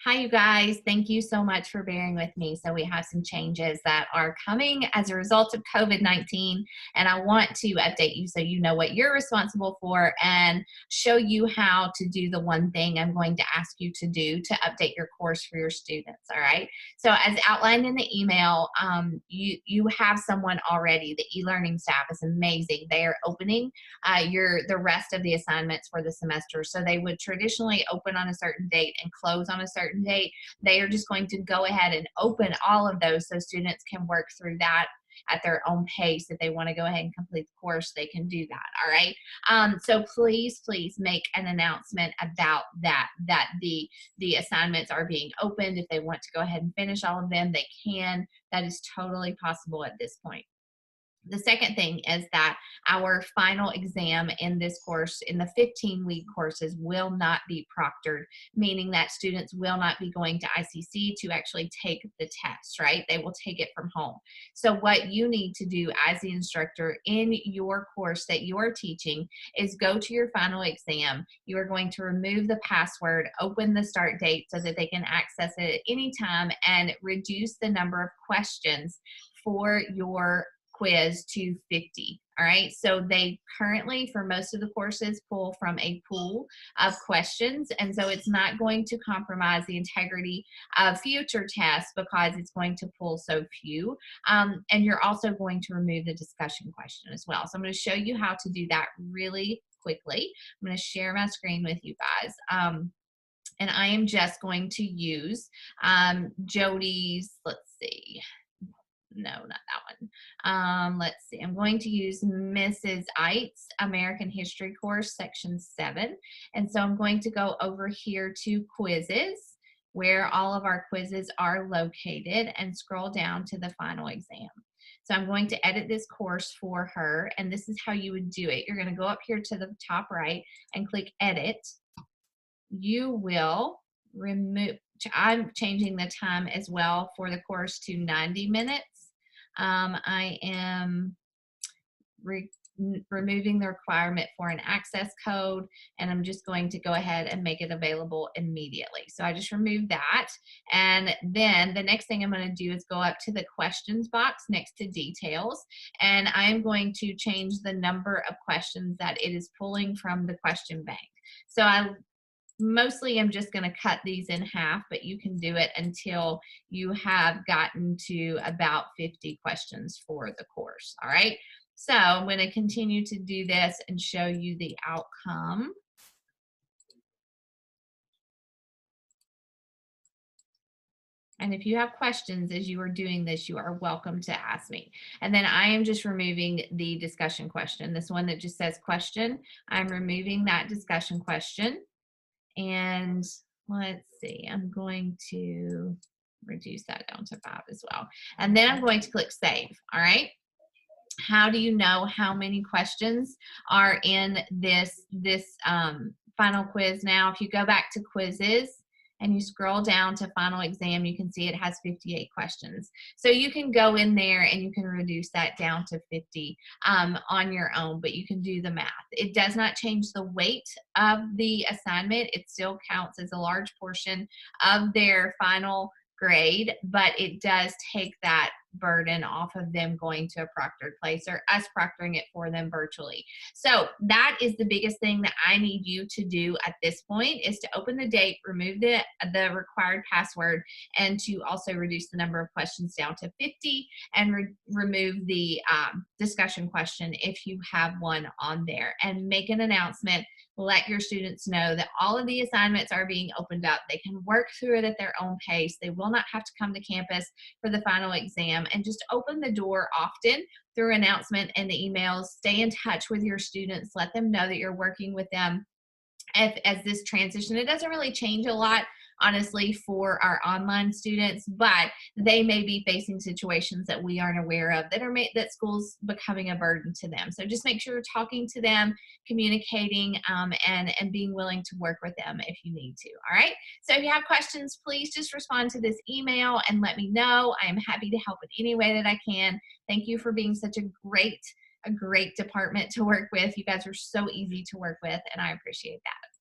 Hi, you guys. Thank you so much for bearing with me. So we have some changes that are coming as a result of COVID-19, and I want to update you so you know what you're responsible for and show you how to do the one thing I'm going to ask you to do to update your course for your students. All right. So as outlined in the email, you have someone already. The e-learning staff is amazing. They are opening the rest of the assignments for the semester. So they would traditionally open on a certain date and close on a certain date. They are just going to go ahead and open all of those so students can work through that at their own pace. If they want to go ahead and complete the course, they can do that. All right. So please make an announcement about that the assignments are being opened. If they want to go ahead and finish all of them, they can. That is totally possible at this point. The second thing is that our final exam in this course, in the 15-week courses, will not be proctored, meaning that students will not be going to ICC to actually take the test, right? They will take it from home. So what you need to do as the instructor in your course that you're teaching is go to your final exam. You are going to remove the password, open the start date so that they can access it at any time, and reduce the number of questions for your quiz to 50. All right, so they currently, for most of the courses, pull from a pool of questions, and so it's not going to compromise the integrity of future tests because it's going to pull so few. And you're also going to remove the discussion question as well. So I'm going to show you how to do that really quickly. I'm going to share my screen with you guys. And I am just going to use Jody's, let's see. No, not that one. Let's see. I'm going to use Mrs. Eit's American History course, section 7. And so I'm going to go over here to quizzes, where all of our quizzes are located, and scroll down to the final exam. So I'm going to edit this course for her, and this is how you would do it. You're going to go up here to the top right and click edit. You will remove, I'm changing the time as well for the course to 90 minutes. I am removing the requirement for an access code, and I'm just going to go ahead and make it available immediately. So I just removed that, and then the next thing I'm going to do is go up to the questions box next to details, and I'm going to change the number of questions that it is pulling from the question bank. So mostly I'm just going to cut these in half, but you can do it until you have gotten to about 50 questions for the course. All right. So I'm going to continue to do this and show you the outcome. And if you have questions as you are doing this, you are welcome to ask me. And then I am just removing the discussion question. This one that just says question, I'm removing that discussion question. And let's see, I'm going to reduce that down to 5 as well. And then I'm going to click save. All right. How do you know how many questions are in this final quiz now? If you go back to quizzes and you scroll down to final exam, you can see it has 58 questions. So you can go in there and you can reduce that down to 50 on your own, but you can do the math. It does not change the weight of the assignment. It still counts as a large portion of their final grade, but it does take that burden off of them going to a proctored place or us proctoring it for them virtually. So that is the biggest thing that I need you to do at this point, is to open the date, remove the required password, and to also reduce the number of questions down to 50, and remove the discussion question if you have one on there, and make an announcement. Let your students know that all of the assignments are being opened up. They can work through it at their own pace. They will not have to come to campus for the final exam, and just open the door often through announcement in the emails. Stay in touch with your students. Let them know that you're working with them as this transition. It doesn't really change a lot, honestly, for our online students, but they may be facing situations that we aren't aware of that school's becoming a burden to them. So just make sure you're talking to them, communicating, and being willing to work with them if you need to. All right. So if you have questions, please just respond to this email and let me know. I am happy to help in any way that I can. Thank you for being such a great department to work with. You guys are so easy to work with, and I appreciate that.